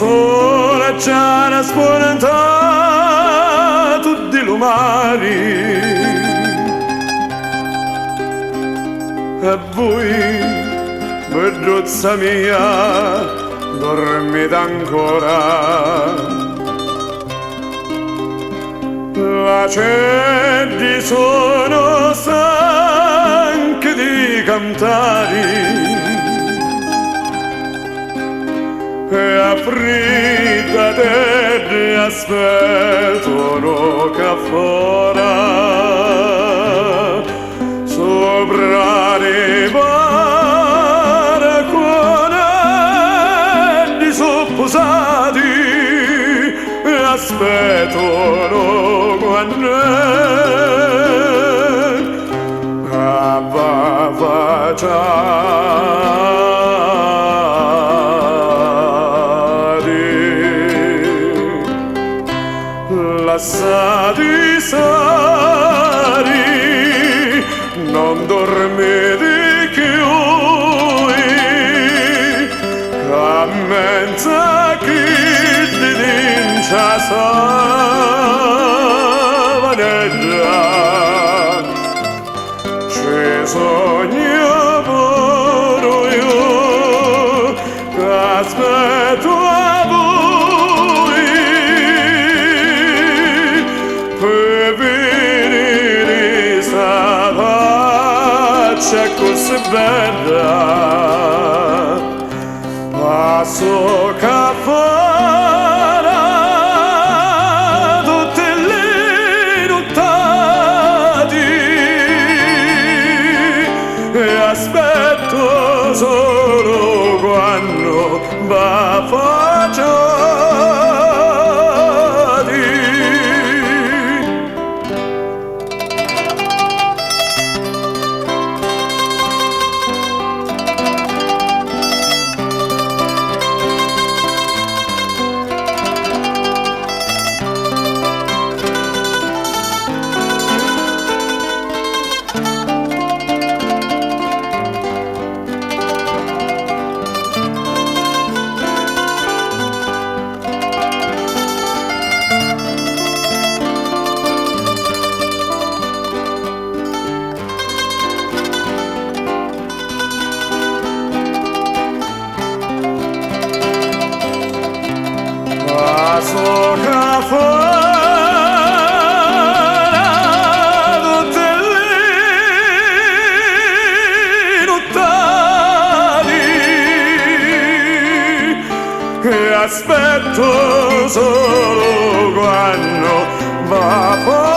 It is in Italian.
sole già ha spaventato di lumari e voi, bellezza mia, dormite ancora. La gente sono stanchi di cantare e aprite te aspettano che fuori sopra le barcone di sopposati aspettano quando va lasciati stare, non dormite più, a mezza che di dincia savanella, ci sogno pure io, che aspetto a voi, per vedere sta faccia così bella, passo che farà tutte le nottati e aspetto solo quando va facciati. Passo che farà tutte le nottati e aspetto solo quando va fuori.